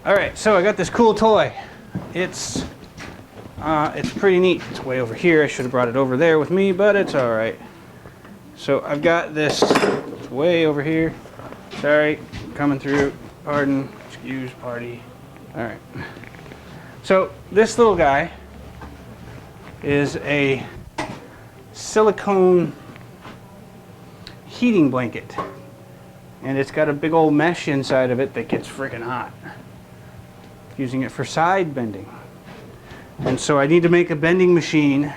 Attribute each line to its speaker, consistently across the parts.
Speaker 1: All right, so I got this cool toy. It's pretty neat. It's way over here. I should have brought it over there with me, but it's all right. So I've got this. It's way over here. Sorry, coming through. Pardon, excuse, party. All right. So this little guy is a silicone heating blanket, and it's got a big old mesh inside of it that gets freaking hot. Using it for side bending. And so I need to make a bending machine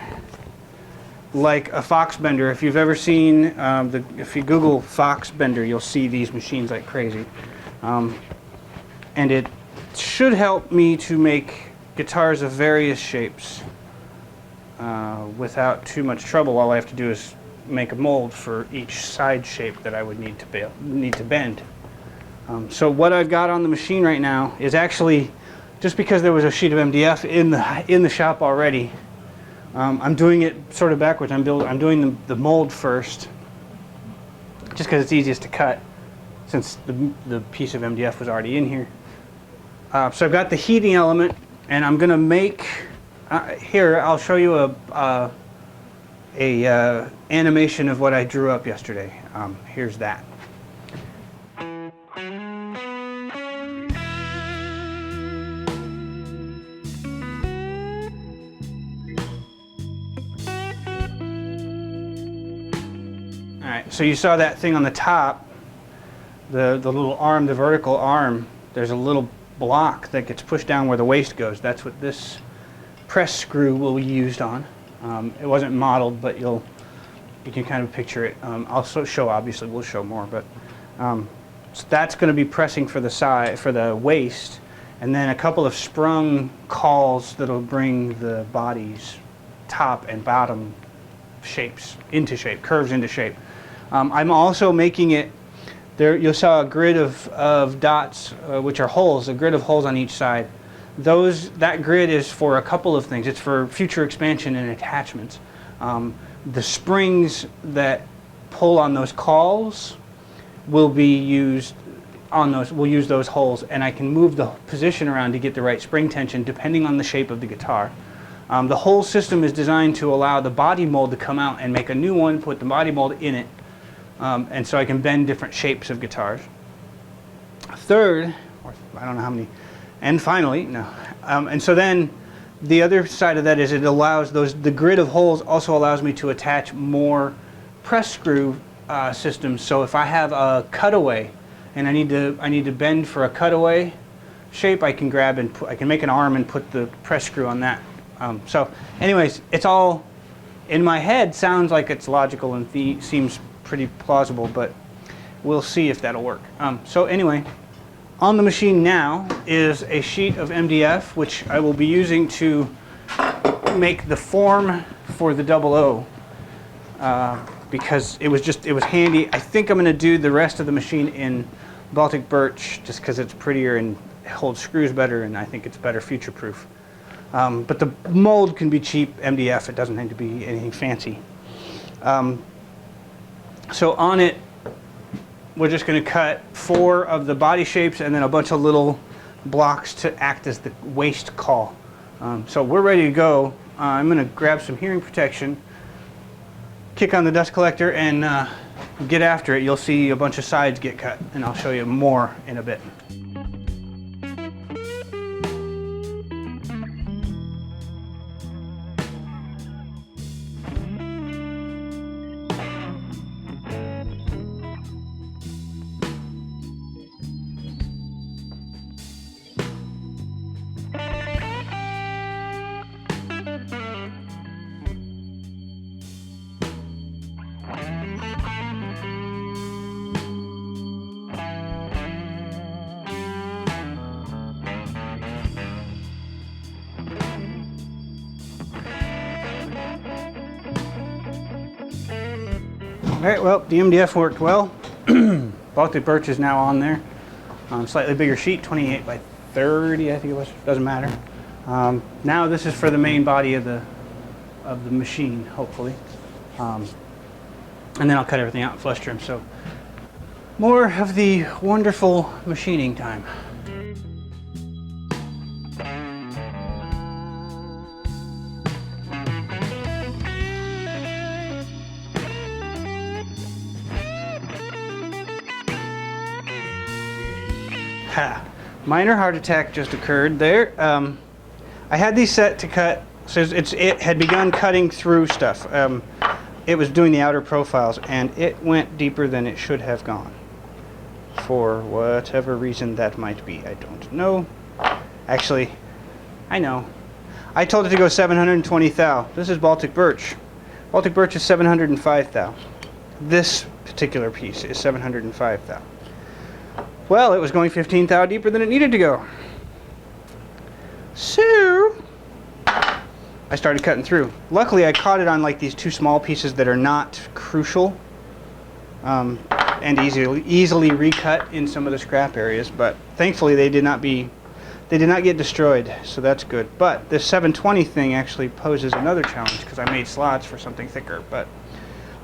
Speaker 1: like a Fox bender. If you've ever seen, if you Google Fox bender, you'll see these machines like crazy. And it should help me to make guitars of various shapes without too much trouble. All I have to do is make a mold for each side shape that I would need to bend. So what I've got on the machine right now is actually, just because there was a sheet of MDF in the shop already, I'm doing it sort of backwards. I'm doing the mold first, just because it's easiest to cut, since the piece of MDF was already in here. So I've got the heating element, and I'm going to make here. I'll show you a animation of what I drew up yesterday. Here's that. Alright, so you saw that thing on the top, the little arm, the vertical arm. There's a little block that gets pushed down where the waste goes. That's what this press screw will be used on. It wasn't modeled, but you can kind of picture it. I'll show, obviously we'll show more, but so that's going to be pressing for the side, for the waist, and then a couple of sprung cauls that'll bring the body's top and bottom shapes into shape, curves into shape. I'm also making it, there you saw a grid of dots, which are holes, a grid of holes on each side. That grid is for a couple of things. It's for future expansion and attachments. The springs that pull on those cauls will be used on those. We'll use those holes, and I can move the position around to get the right spring tension depending on the shape of the guitar. The whole system is designed to allow the body mold to come out and make a new one, put the body mold in it, and so I can bend different shapes of guitars. Third, or I don't know how many, and finally, no. And so then the other side of that is it allows the grid of holes also allows me to attach more press screw systems. So if I have a cutaway and I need to bend for a cutaway shape, I can grab and I can make an arm and put the press screw on that. So anyways, it's all in my head, sounds like it's logical and seems pretty plausible, but we'll see if that'll work. So anyway, on the machine now is a sheet of MDF, which I will be using to make the form for the 00, because it was handy. I think I'm going to do the rest of the machine in Baltic birch just because it's prettier and holds screws better, and I think it's better future proof. But the mold can be cheap MDF. It doesn't need to be anything fancy. So on it, we're just going to cut 4 of the body shapes and then a bunch of little blocks to act as the waist caul. So we're ready to go. I'm going to grab some hearing protection, kick on the dust collector, and get after it. You'll see a bunch of sides get cut, and I'll show you more in a bit. Alright, well, the MDF worked well. Baltic birch is now on there. Slightly bigger sheet, 28 by 30, I think it was. Doesn't matter. Now this is for the main body of the machine, hopefully. And then I'll cut everything out and flush trim. So more of the wonderful machining time. Minor heart attack just occurred there. I had these set to cut, so it had begun cutting through stuff. It was doing the outer profiles, and it went deeper than it should have gone. For whatever reason that might be, I don't know. Actually, I know. I told it to go 720 thou. This is Baltic birch. Baltic birch is 705 thou. This particular piece is 705 thou. Well, it was going 15 thou deeper than it needed to go. So I started cutting through. Luckily, I caught it on like these two small pieces that are not crucial and easily recut in some of the scrap areas. But thankfully, they did not get destroyed, so that's good. But this 720 thing actually poses another challenge because I made slots for something thicker. But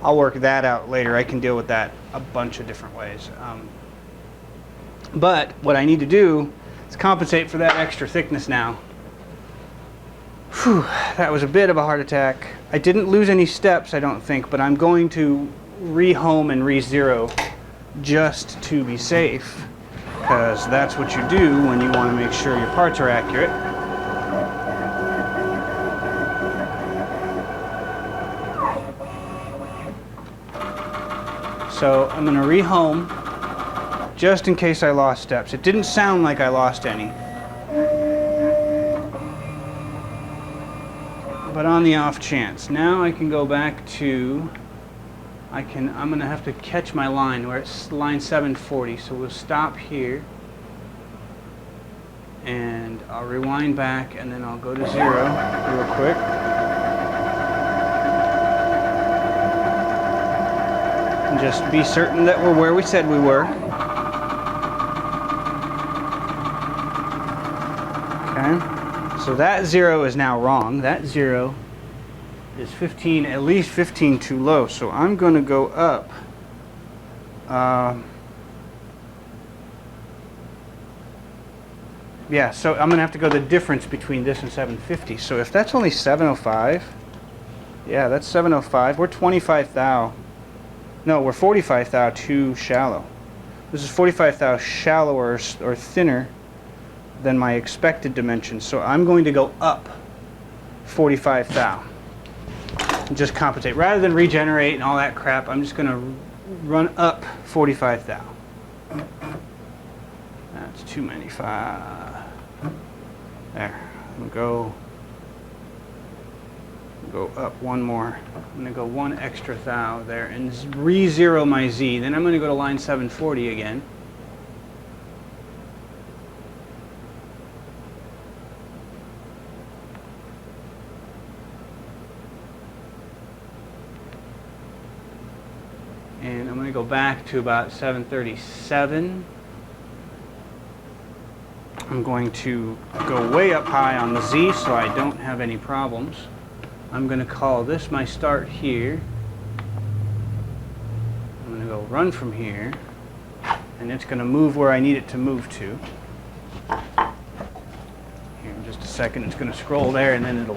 Speaker 1: I'll work that out later. I can deal with that a bunch of different ways. But what I need to do is compensate for that extra thickness now. Whew, that was a bit of a heart attack. I didn't lose any steps, I don't think, but I'm going to re-home and re-zero just to be safe, because that's what you do when you want to make sure your parts are accurate. So I'm going to re-home just in case I lost steps. It didn't sound like I lost any. But on the off chance, now I can go back to, I'm going to have to catch my line where it's line 740. So we'll stop here and I'll rewind back and then I'll go to 0 real quick. And just be certain that we're where we said we were. Okay, so that 0 is now wrong. That 0 is 15, at least 15 too low. So I'm going to go up. Yeah, so I'm going to have to go the difference between this and 750. So if that's only 705, yeah, that's 705. We're 25 thou. No, we're 45 thou too shallow. This is 45 thou shallower or thinner than my expected dimensions. So I'm going to go up 45 thou. And just compensate. Rather than regenerate and all that crap, I'm just going to run up 45 thou. That's too many. There. I'm going to go up one more. I'm going to go one extra thou there and re-zero my Z. Then I'm going to go to line 740 again. And I'm going to go back to about 737. I'm going to go way up high on the Z so I don't have any problems. I'm going to call this my start here. I'm going to go run from here. And it's going to move where I need it to move to. Here in just a second it's going to scroll there and then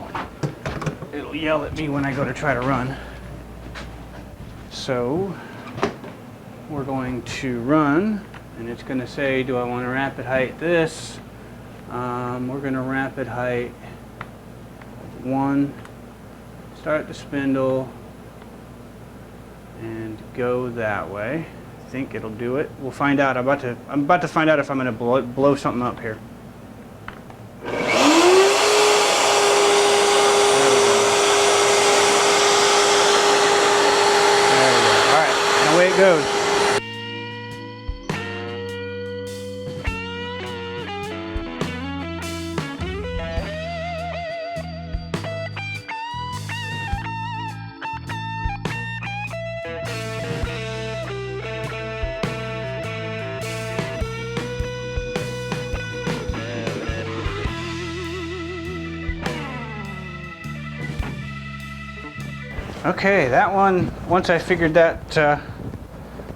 Speaker 1: it'll yell at me when I go to try to run. So we're going to run, and it's going to say, do I want to rapid height this? We're going to rapid height 1, start the spindle, and go that way. I think it'll do it. We'll find out. I'm about to find out if I'm going to blow something up here. There we go. All right, and away it goes. Okay, that one, once I figured that,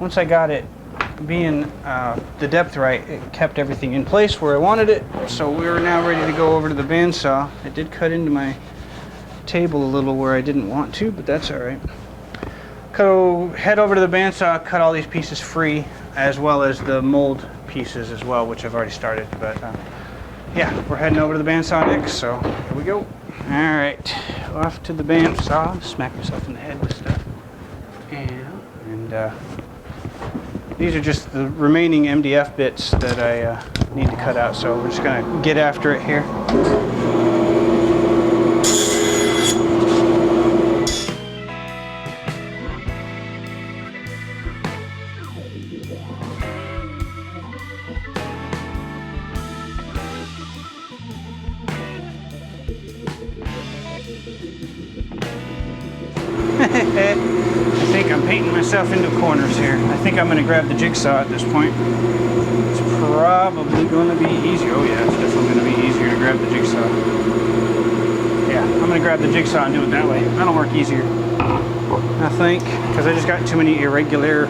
Speaker 1: once I got it being the depth right, it kept everything in place where I wanted it. So we're now ready to go over to the bandsaw. It did cut into my table a little where I didn't want to, but that's all right. Go head over to the bandsaw, cut all these pieces free, as well as the mold pieces as well, which I've already started. But yeah, we're heading over to the bandsaw next, so here we go. All right, off to the bandsaw. Smack myself in the head with stuff. And these are just the remaining MDF bits that I need to cut out, so we're just gonna get after it here. I think I'm painting myself into corners here. I think I'm going to grab the jigsaw at this point. It's probably going to be easier. Oh yeah, it's definitely going to be easier to grab the jigsaw. Yeah, I'm going to grab the jigsaw and do it that way. That'll work easier, I think, because I just got too many irregular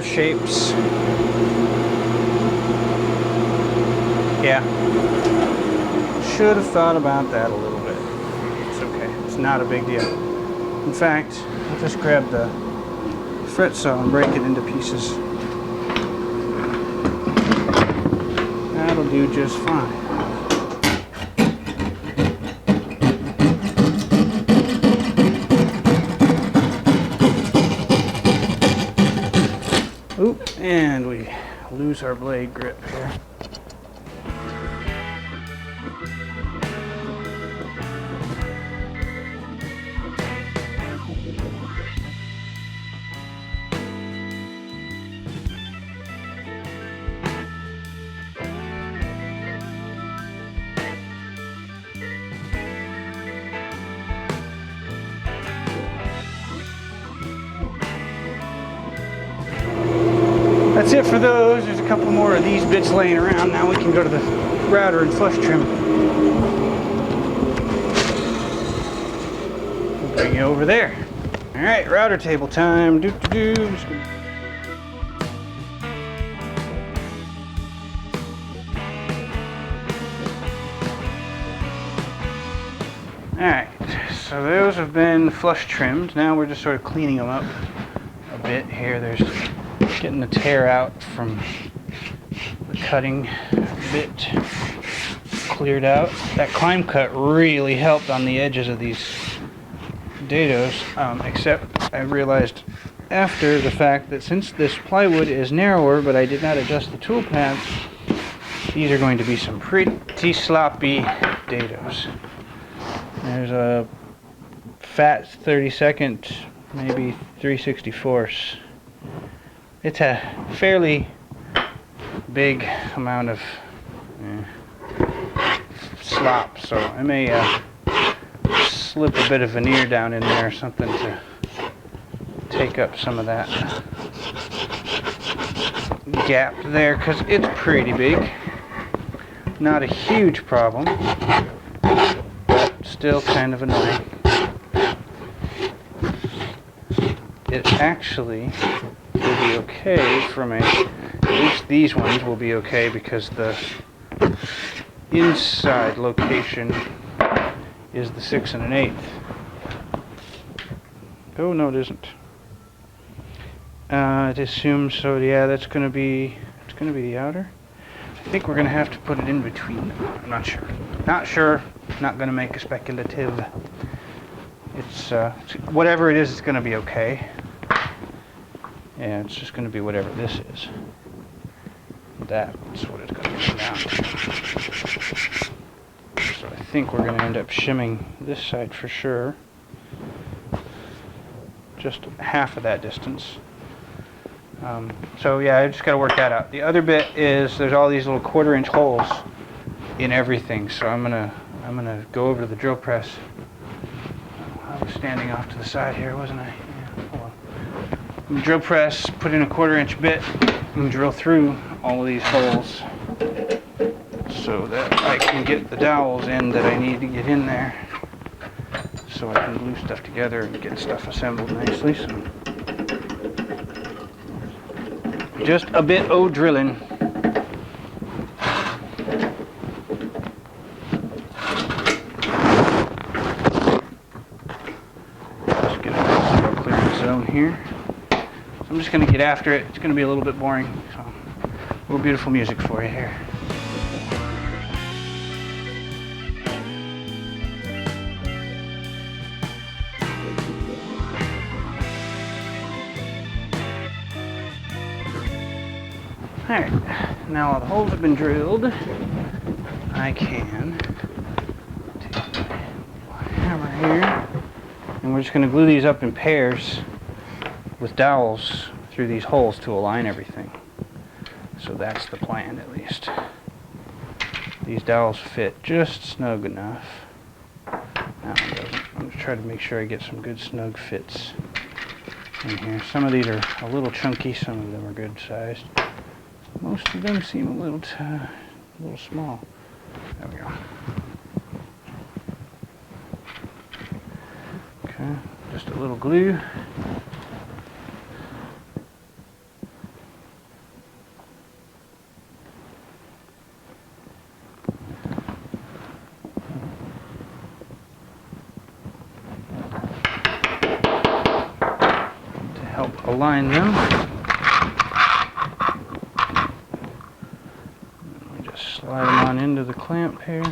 Speaker 1: shapes. Yeah, should have thought about that a little bit. It's okay. It's not a big deal. In fact, I'll just grab the fret saw and break it into pieces. That'll do just fine. Oop, and we lose our blade grip here. That's it for those. There's a couple more of these bits laying around. Now we can go to the router and flush trim. We'll bring you over there. All right, router table time. Alright, so those have been flush trimmed. Now we're just sort of cleaning them up a bit here. There's getting the tear out from the cutting bit cleared out. That climb cut really helped on the edges of these dados, except I realized after the fact that since this plywood is narrower, but I did not adjust the tool paths, these are going to be some pretty sloppy dados. There's a fat 32nd, maybe 3/64. It's a fairly big amount of slop, so I may slip a bit of veneer down in there or something to take up some of that gap there, because it's pretty big. Not a huge problem, but still kind of annoying. It actually will be okay from at least these ones will be okay, because the inside location is the 6 1/8. Oh no, it isn't. It assumes so. Yeah, it's gonna be the outer. I think we're gonna have to put it in between them. I'm not sure. Not gonna make a speculative. It's whatever it is, it's gonna be okay. Yeah, it's just gonna be whatever this is. That's what it's gonna be now. So I think we're gonna end up shimming this side for sure. Just half of that distance. So yeah, I just got to work that out. The other bit is there's all these little 1/4-inch holes in everything. So I'm gonna go over to the drill press. I was standing off to the side here, wasn't I? Yeah. Hold on. Drill press, put in a 1/4-inch bit, and drill through all of these holes so that I can get the dowels in that I need to get in there, so I can glue stuff together and get stuff assembled nicely. So just a bit of drilling. Just get a nice little clearance zone here. So I'm just going to get after it. It's going to be a little bit boring. So little beautiful music for you here. Alright, now all the holes have been drilled, I can take my hammer here, and we're just going to glue these up in pairs with dowels through these holes to align everything. So that's the plan, at least. These dowels fit just snug enough. That one doesn't. I'm going to try to make sure I get some good snug fits in here. Some of these are a little chunky, some of them are good sized. Most of them seem a little small. There we go. Okay, just a little glue. To help align them. Slide them on into the clamp here.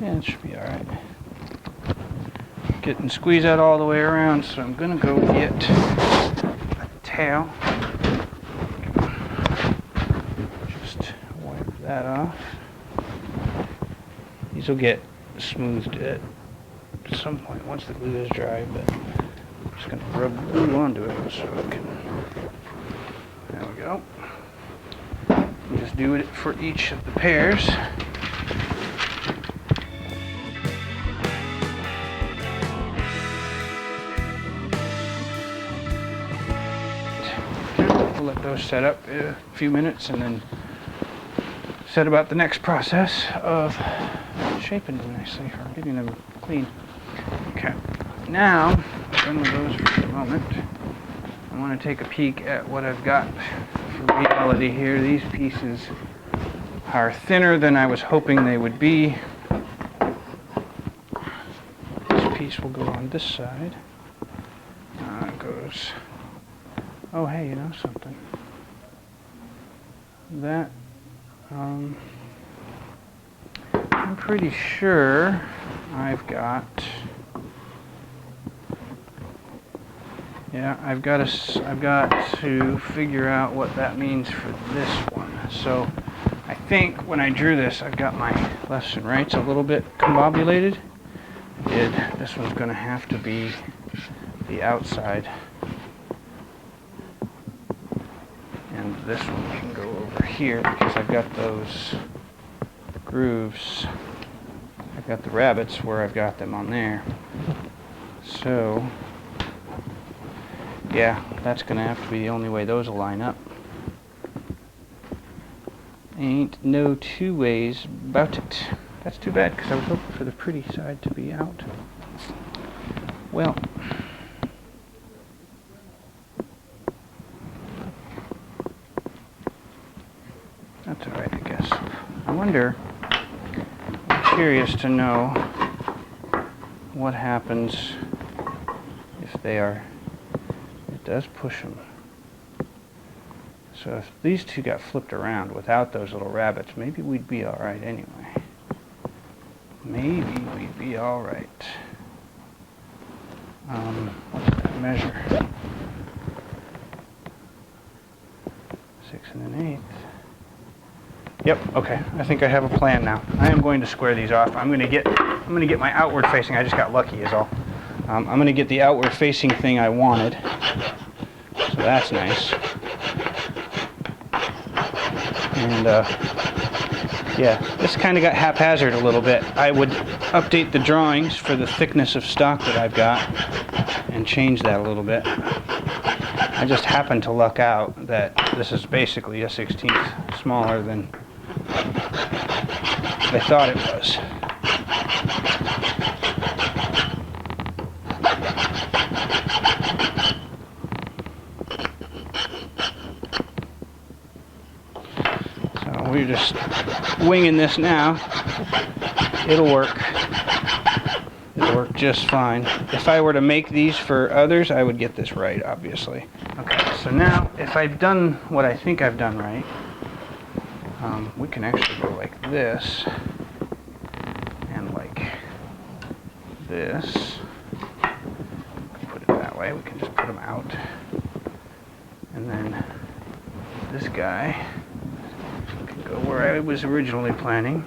Speaker 1: Yeah, it should be alright. Get and squeeze that all the way around, so I'm going to go get a towel. Just wipe that off. These will get smoothed at some point once the glue is dry, but I'm just going to rub glue onto it so it can. There we go. Just do it for each of the pairs. We'll let those set up a few minutes and then set about the next process of shaping them nicely or getting them clean. Okay, now done with those for the moment. I want to take a peek at what I've got for reality here. These pieces are thinner than I was hoping they would be. This piece will go on this side. It goes. Oh, hey, you know something? That, I'm pretty sure I've got. Yeah, I've got to figure out what that means for this one. So I think when I drew this, I've got my lefts and rights a little bit combobulated. This one's going to have to be the outside. And this one can go over here because I've got those grooves. I've got the rabbets where I've got them on there. So yeah, that's going to have to be the only way those will line up. Ain't no two ways about it. That's too bad because I was hoping for the pretty side to be out. Well, that's alright, I guess. I wonder, I'm curious to know what happens if they are. Does push them. So if these two got flipped around without those little rabbits, maybe we'd be alright anyway. Maybe we'd be alright. What's that measure? 6 1/8. Yep, okay. I think I have a plan now. I am going to square these off. I'm gonna get my outward facing. I just got lucky is all. I'm going to get the outward facing thing I wanted. So that's nice. And yeah, this kind of got haphazard a little bit. I would update the drawings for the thickness of stock that I've got and change that a little bit. I just happened to luck out that this is basically a 1/16 smaller than I thought it was. We're just winging this now. It'll work. it'll work just fine. If I were to make these for others, I would get this right, obviously. Okay, so now if I've done what I think I've done right, we can actually go like this and like this. Put it that way. We can just put them out. And then this guy can go where I was originally planning.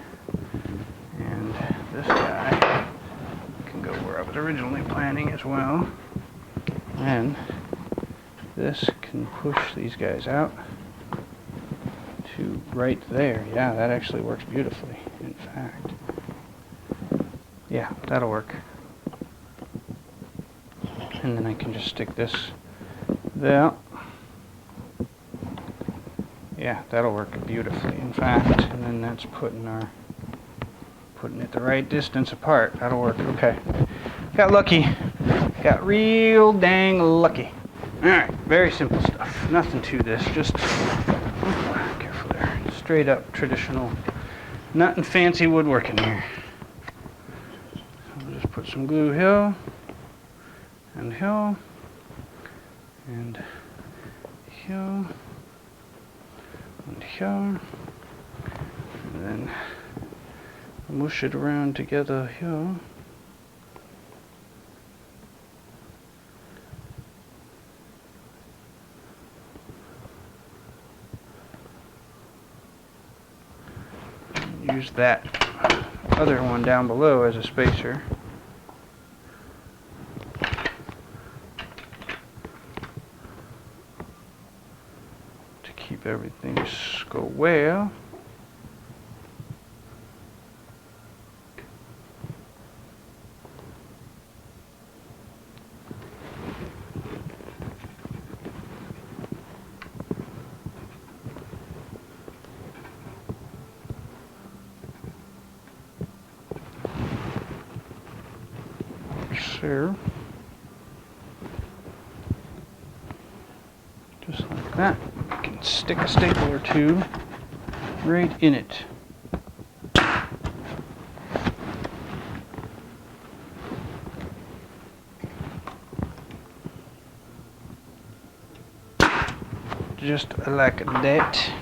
Speaker 1: And this guy can go where I was originally planning as well. And this can push these guys out to right there. Yeah, that actually works beautifully, in fact. Yeah, that'll work. And then I can just stick this there. Yeah, that'll work beautifully, in fact. And then that's putting it the right distance apart. That'll work. Okay. Got lucky. Got real dang lucky. Alright, very simple stuff. Nothing to this. Just careful there. Straight up traditional. Nothing fancy woodworking here. So we'll just put some glue here. And here. And here. And here. And then mush it around together here. Use that other one down below as a spacer. To keep everything square. So, just like that, you can stick a staple or two right in it. Just like that.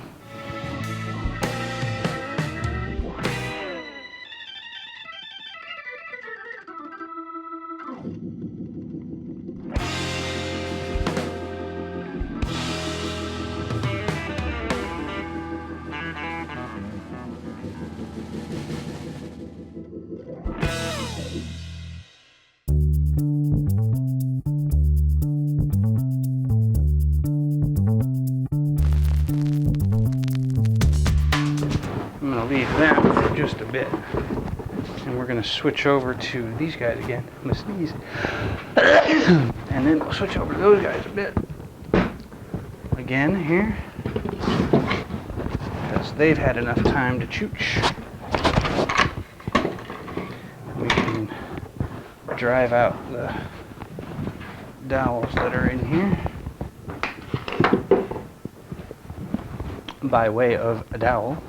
Speaker 1: I'm going to leave that for just a bit. And we're going to switch over to these guys again. I'm going to sneeze. And then we'll switch over to those guys a bit. Again here. Because they've had enough time to chooch. We can drive out the dowels that are in here. By way of a dowel.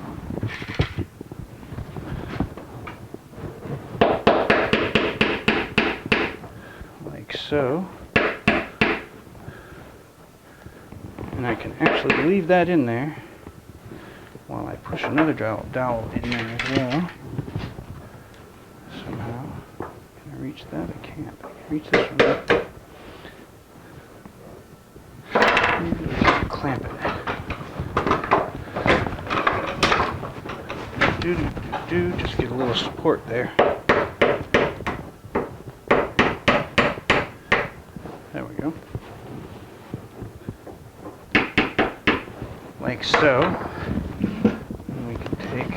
Speaker 1: Like so. And I can actually leave that in there while I push another dowel in there as well. Somehow. Can I reach that? I can't. I can reach this one up. Maybe we can clamp it. Just get a little support there. There we go. Like so. And we can take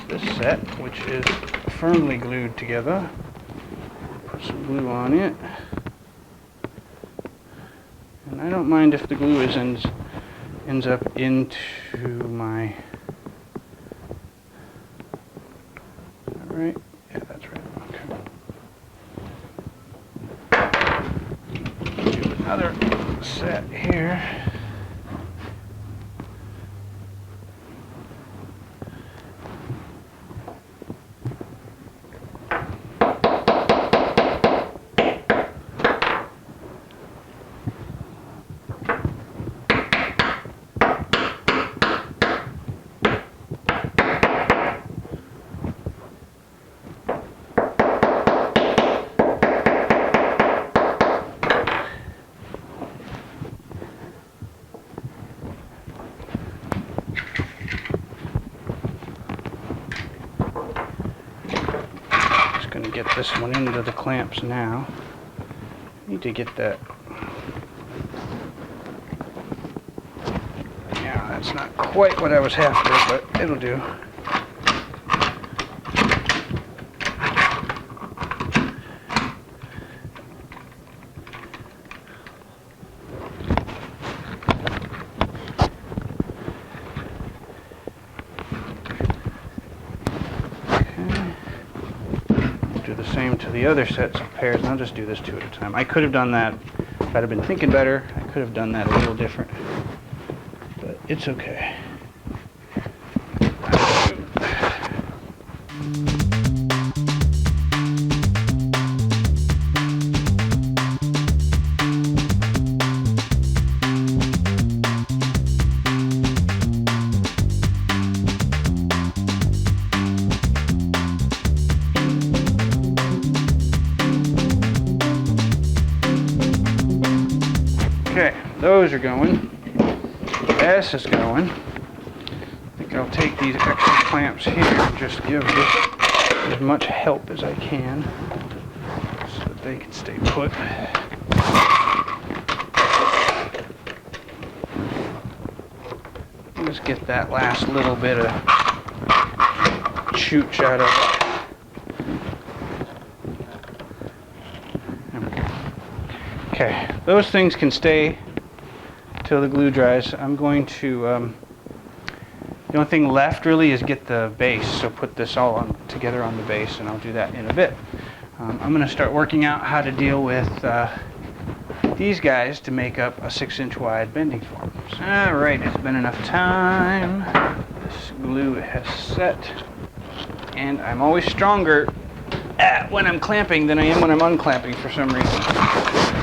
Speaker 1: this set, which is firmly glued together. Put some glue on it. And I don't mind if the glue ends up into my... Is that right? Yeah, that's right. Okay. Do another set here. going to get this one into the clamps now. Need to get that. Yeah, that's not quite what I was after, but it'll do. Do the same to the other sets of pairs, and I'll just do this 2 at a time. I could have done that if I'd have been thinking better. I could have done that a little different, but it's okay. Okay, those are going. S is going. I think I'll take these extra clamps here and just give this as much help as I can so that they can stay put. Just get that last little bit of chooch out of it. Okay, those things can stay till the glue dries. I'm going to, the only thing left really is get the base, so put this all together on the base, and I'll do that in a bit. I'm going to start working out how to deal with these guys to make up a 6-inch wide bending form. Alright, it's been enough time. This glue has set, and I'm always stronger when I'm clamping than I am when I'm unclamping for some reason.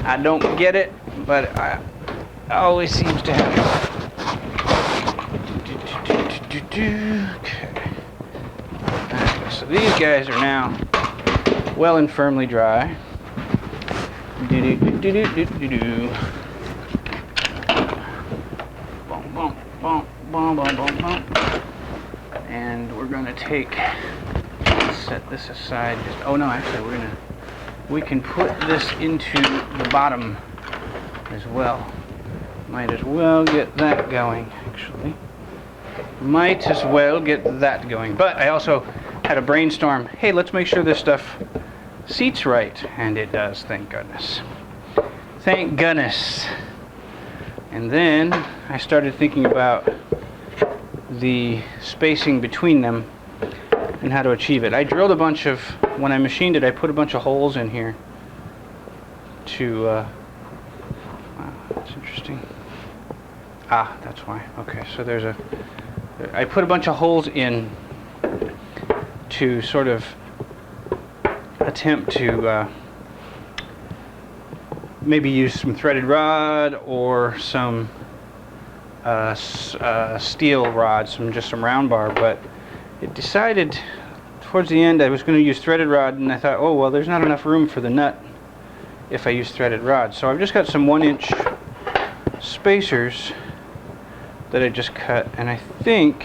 Speaker 1: I don't get it, but it always seems to happen. Okay, so these guys are now well and firmly dry. And we're going to set this aside. Oh no, actually we can put this into the bottom as well. Might as well get that going, actually. Might as well get that going. But I also had a brainstorm. Hey, let's make sure this stuff seats right. And it does, thank goodness. Thank goodness. And then I started thinking about the spacing between them and how to achieve it. I drilled a bunch of, when I machined it, I put a bunch of holes in here to, wow, that's interesting. Ah, that's why. Okay, so I put a bunch of holes in to sort of attempt to maybe use some threaded rod or some steel rod, just some round bar, but it decided towards the end I was going to use threaded rod, and I thought, oh well, there's not enough room for the nut if I use threaded rod. So I've just got some 1-inch spacers that I just cut, and I think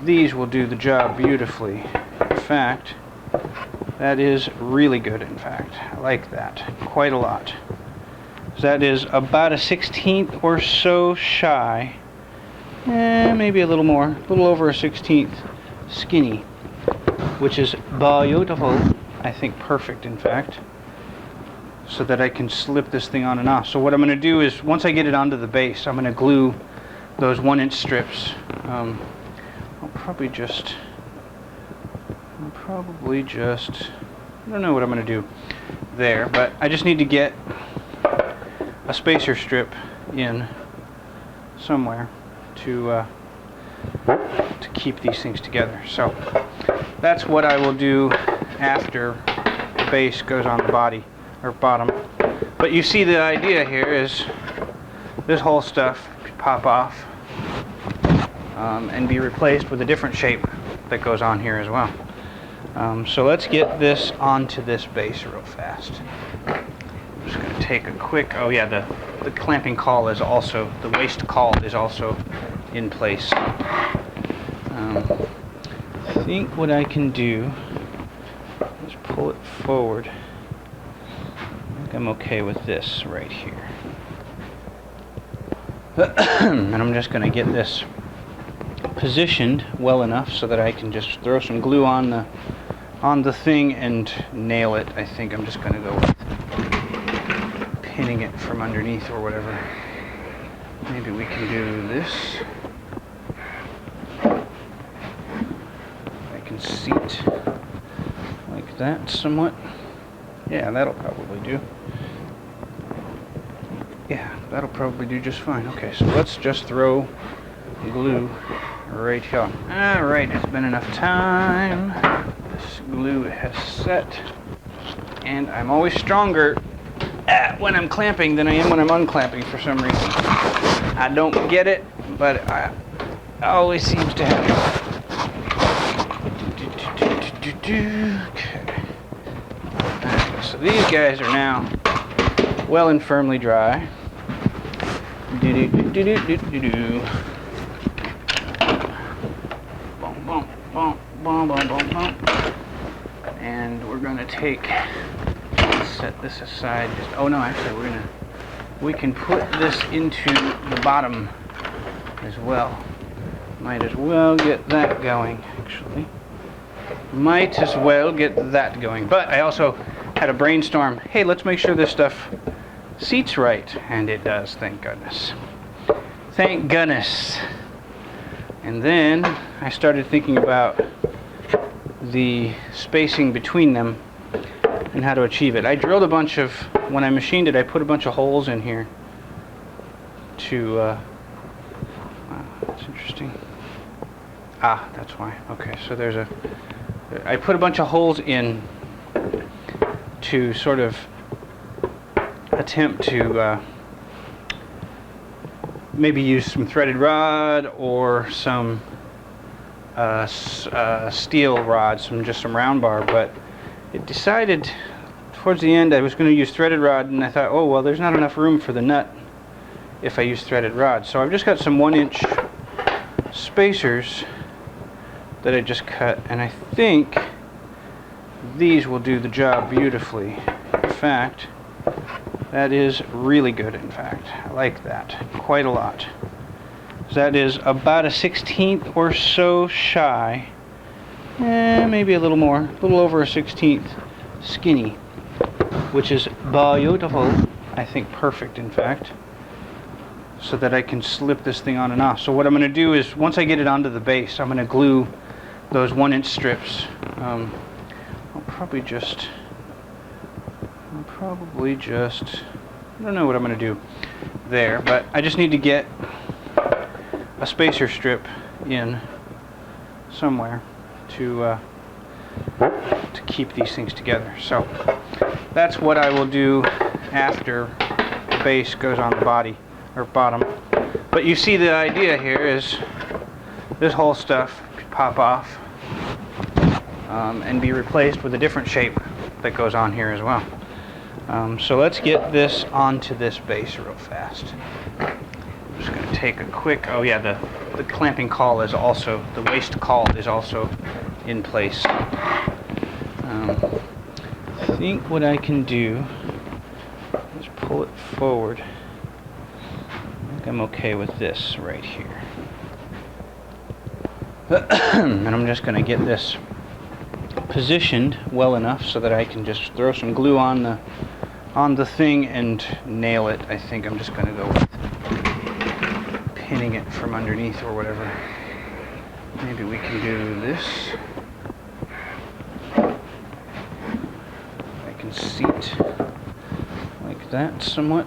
Speaker 1: these will do the job beautifully. In fact, that is really good. In fact, I like that quite a lot. So that is about a 1/16 or so shy, maybe a little more, a little over a 1/16 skinny, which is beautiful. I think perfect, in fact, so that I can slip this thing on and off. So what I'm going to do is, once I get it onto the base, I'm going to glue those 1-inch strips. I'll probably just, I don't know what I'm going to do there, but I just need to get a spacer strip in somewhere to keep these things together. So that's what I will do after the base goes on the body or bottom. But you see, the idea here is this whole stuff pop off and be replaced with a different shape that goes on here as well. So let's get this onto this base real fast. I'm just going to take a quick, oh yeah, the clamping caul is also, the waist caul is also in place. I think what I can do is pull it forward. I think I'm okay with this right here. And I'm just going to get this positioned well enough so that I can just throw some glue on the thing and nail it. I think I'm just going to go with pinning it from underneath or whatever. Maybe we can do this. I can seat like that somewhat. Yeah, that'll probably do. Yeah, that'll probably do just fine. Okay, so let's just throw glue right here. Alright, it's been enough time. This glue has set. And I'm always stronger when I'm clamping than I am when I'm unclamping for some reason. I don't get it, but it always seems to happen. Okay. So these guys are now well and firmly dry. Boom, boom, boom, boom, boom, boom, boom. And we're gonna set this aside. Oh no, actually we can put this into the bottom as well. Might as well get that going, actually. Might as well get that going. But I also had a brainstorm. Hey, let's make sure this stuff seats right. And it does, thank goodness. Thank goodness. And then I started thinking about the spacing between them and how to achieve it. I drilled a bunch of, when I machined it, I put a bunch of holes in here to, wow, that's interesting. Ah, that's why. Okay, so I put a bunch of holes in to sort of attempt to maybe use some threaded rod or some steel rod, just some round bar, but it decided towards the end I was going to use threaded rod, and I thought, oh well, there's not enough room for the nut if I use threaded rod. So I've just got some 1-inch spacers that I just cut, and I think these will do the job beautifully. In fact, that is really good. In fact, I like that quite a lot. So that is about a 1/16 or so shy, maybe a little more, a little over a 1/16 skinny, which is beautiful. I think perfect, in fact, so that I can slip this thing on and off. So what I'm going to do is, once I get it onto the base, I'm going to glue those 1-inch strips. I'll probably just, I don't know what I'm going to do there, but I just need to get a spacer strip in somewhere to keep these things together. So that's what I will do after the base goes on the body or bottom. But you see, the idea here is this whole stuff pop off and be replaced with a different shape that goes on here as well. So let's get this onto this base real fast. I'm just going to take a quick, oh yeah, the clamping caul is also, the waist caul is also in place. I think what I can do is pull it forward. I think I'm okay with this right here. And I'm just going to get this positioned well enough so that I can just throw some glue on the thing and nail it. I think I'm just going to go with pinning it from underneath or whatever. Maybe we can do this. I can seat like that somewhat.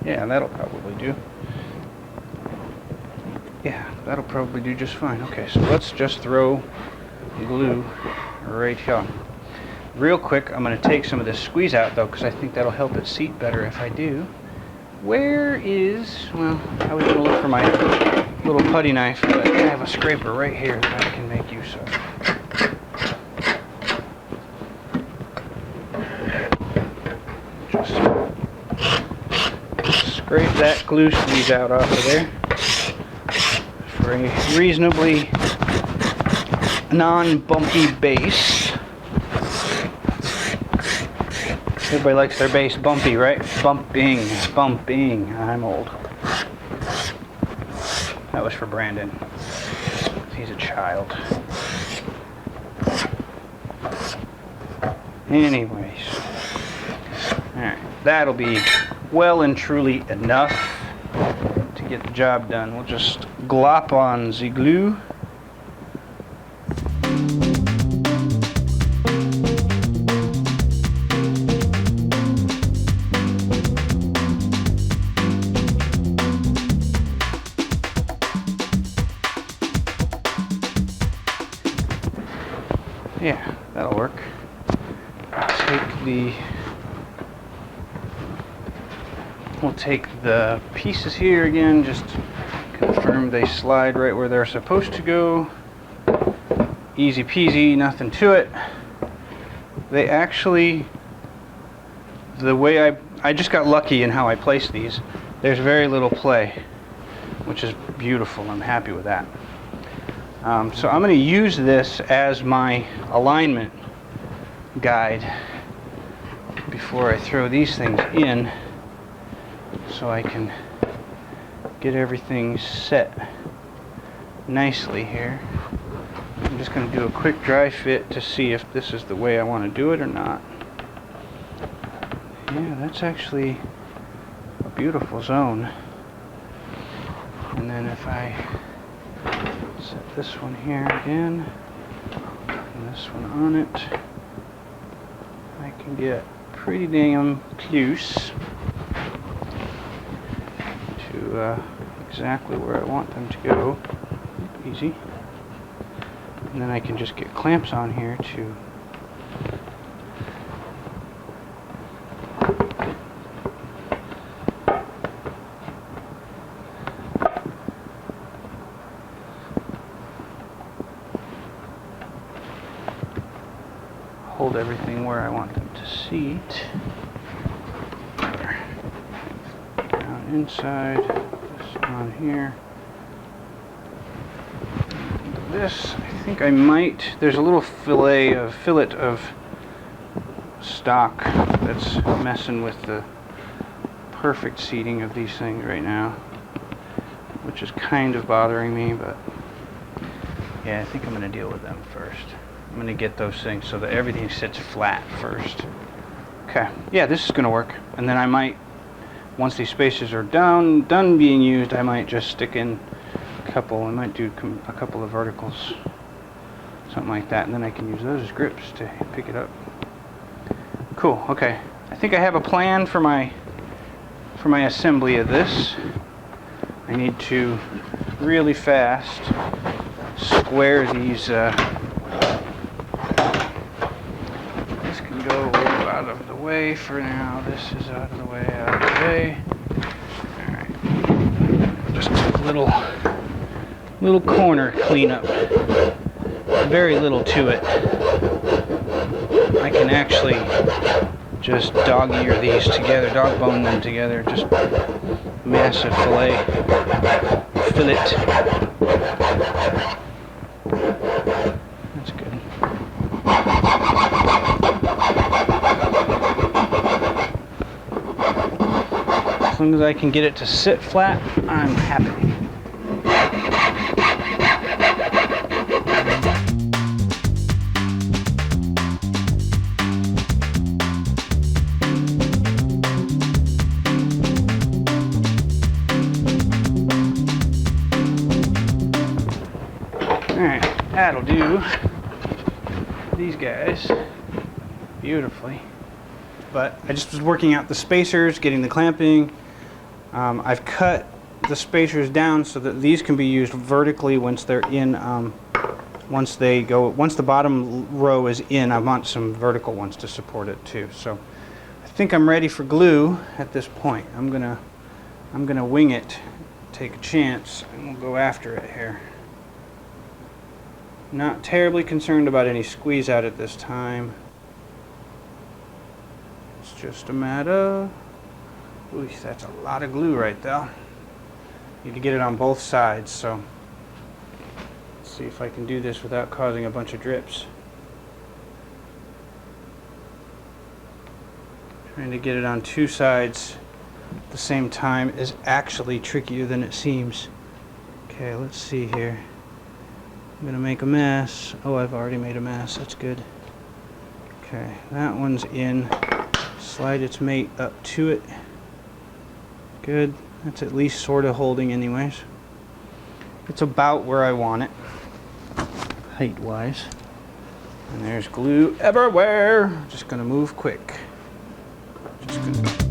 Speaker 1: Yeah, that'll probably do. Yeah, that'll probably do just fine. Okay, so let's just throw glue right here. Real quick, I'm going to take some of this squeeze out though, because I think that'll help it seat better if I do. Where is, well, I was going to look for my little putty knife, but I have a scraper right here that I can make use of. Just scrape that glue squeeze out off of there for a reasonably non-bumpy base. Everybody likes their bass bumpy, right? Bumping, bumping. I'm old. That was for Brandon. He's a child. Anyways. Alright, that'll be well and truly enough to get the job done. We'll just glop on the glue. Yeah, that'll work. We'll take the pieces here again, just confirm they slide right where they're supposed to go. Easy peasy, nothing to it. They actually, the way I just got lucky in how I placed these. There's very little play, which is beautiful. I'm happy with that. So I'm going to use this as my alignment guide before I throw these things in, so I can get everything set nicely here. I'm just going to do a quick dry fit to see if this is the way I want to do it or not. Yeah, that's actually a beautiful zone. And then if I set this one here again, and this one on it, I can get pretty damn close to exactly where I want them to go. Easy. And then I can just get clamps on here to hold everything where I want them to seat. Down inside, this on here. This, I think I might, there's a little fillet of stock that's messing with the perfect seating of these things right now, which is kind of bothering me, but yeah, I think I'm going to deal with them first. I'm going to get those things so that everything sits flat first. Okay, yeah, this is going to work. And then I might, once these spacers are done being used, I might just stick in a couple. I might do a couple of verticals, something like that, and then I can use those as grips to pick it up. Cool. Okay, I think I have a plan for my assembly of this. I need to really fast square these. This can go out of the way for now. This is out of the way, out of the way. Alright. Just a little corner cleanup. Very little to it. I can actually just dog-ear these together, dog bone them together. Just massive fillet. That's good. As long as I can get it to sit flat, I'm happy. Alright, that'll do these guys beautifully. But I just was working out the spacers, getting the clamping. I've cut the spacers down so that these can be used vertically once they're in. Once the bottom row is in, I want some vertical ones to support it too. So I think I'm ready for glue at this point. I'm gonna wing it, take a chance, and we'll go after it here. Not terribly concerned about any squeeze out at this time. It's just a matter. Ooh, that's a lot of glue right there. Need to get it on both sides, so let's see if I can do this without causing a bunch of drips. Trying to get it on two sides at the same time is actually trickier than it seems. Okay, let's see here. I'm gonna make a mess. Oh, I've already made a mess. That's good. Okay, that one's in. Slide its mate up to it. Good. That's at least sort of holding anyways. It's about where I want it, height-wise. And there's glue everywhere. Just gonna move quick. Just gonna...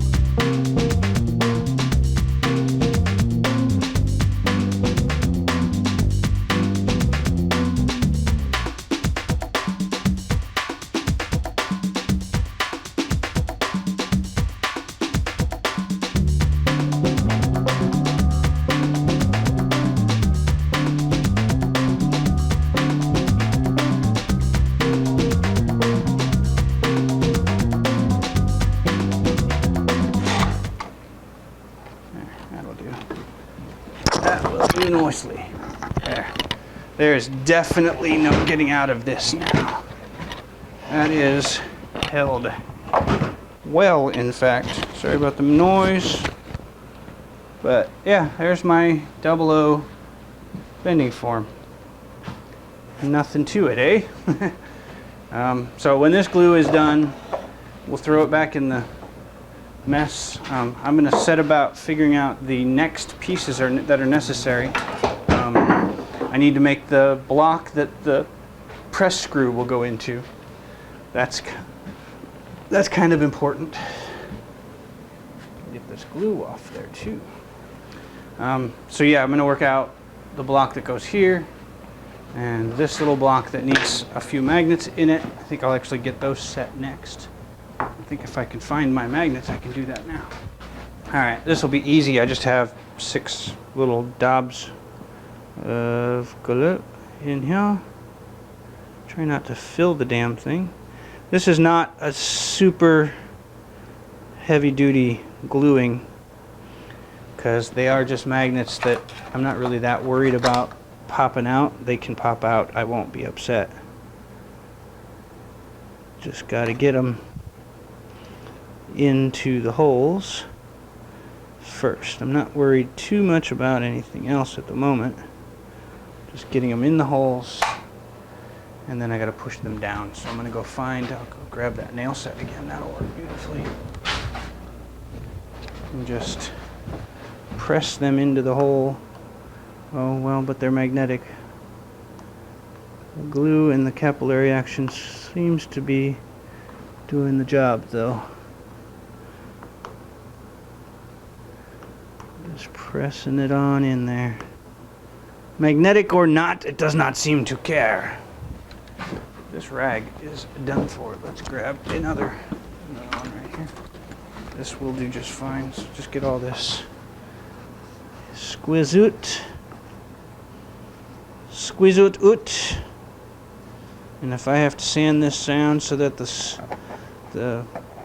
Speaker 1: Nicely. There. There's definitely no getting out of this now. That is held well, in fact. Sorry about the noise. But yeah, there's my 00 bending form. Nothing to it, eh? So when this glue is done, we'll throw it back in the mess. I'm going to set about figuring out the next pieces that are necessary. I need to make the block that the press screw will go into. That's kind of important. Get this glue off there too. So yeah, I'm going to work out the block that goes here and this little block that needs a few magnets in it. I think I'll actually get those set next. I think if I can find my magnets, I can do that now. Alright, this will be easy. I just have 6 little daubs of glue in here. Try not to fill the damn thing. This is not a super heavy duty gluing because they are just magnets that I'm not really that worried about popping out. They can pop out. I won't be upset. Just got to get them into the holes first. I'm not worried too much about anything else at the moment. Just getting them in the holes, and then I got to push them down. So I'm going to go I'll go grab that nail set again. That'll work beautifully. And just press them into the hole. Oh well, but they're magnetic. The glue and the capillary action seems to be doing the job though. Just pressing it on in there. Magnetic or not, it does not seem to care. This rag is done for. Let's grab another one right here. This will do just fine. So just get all this squeeze out. And if I have to sand this down so that the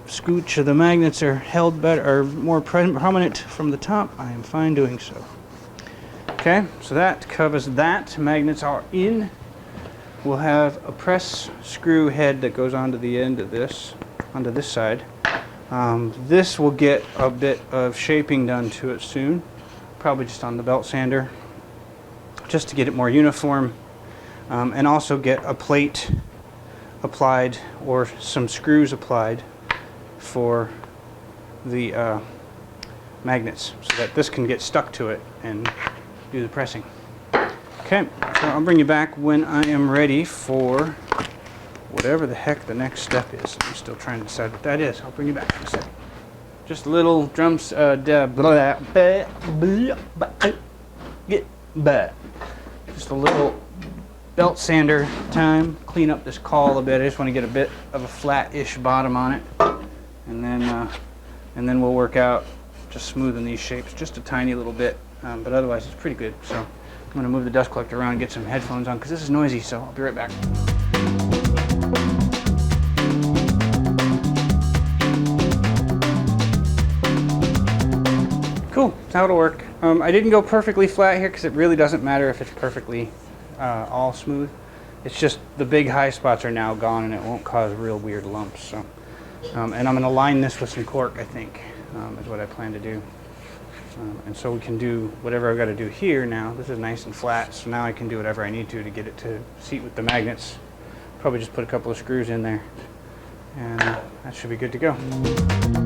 Speaker 1: scooch of the magnets are held better or more prominent from the top, I am fine doing so. Okay, so that covers that. Magnets are in. We'll have a press screw head that goes onto the end of this, onto this side. This will get a bit of shaping done to it soon, probably just on the belt sander, just to get it more uniform, and also get a plate applied or some screws applied for the magnets so that this can get stuck to it and do the pressing. Okay, so I'll bring you back when I am ready for whatever the heck the next step is. I'm still trying to decide what that is. I'll bring you back in a second. Just a little just a little belt sander time. Clean up this caul a bit. I just want to get a bit of a flat-ish bottom on it, and then we'll work out just smoothing these shapes just a tiny little bit. But otherwise it's pretty good. So I'm going to move the dust collector around and get some headphones on because this is noisy, so I'll be right back. Cool, that's how it'll work. I didn't go perfectly flat here because it really doesn't matter if it's perfectly all smooth. It's just the big high spots are now gone and it won't cause real weird lumps. So And I'm going to line this with some cork, I think, is what I plan to do. And so we can do whatever I've got to do here now. This is nice and flat, so now I can do whatever I need to get it to seat with the magnets. Probably just put a couple of screws in there, and that should be good to go.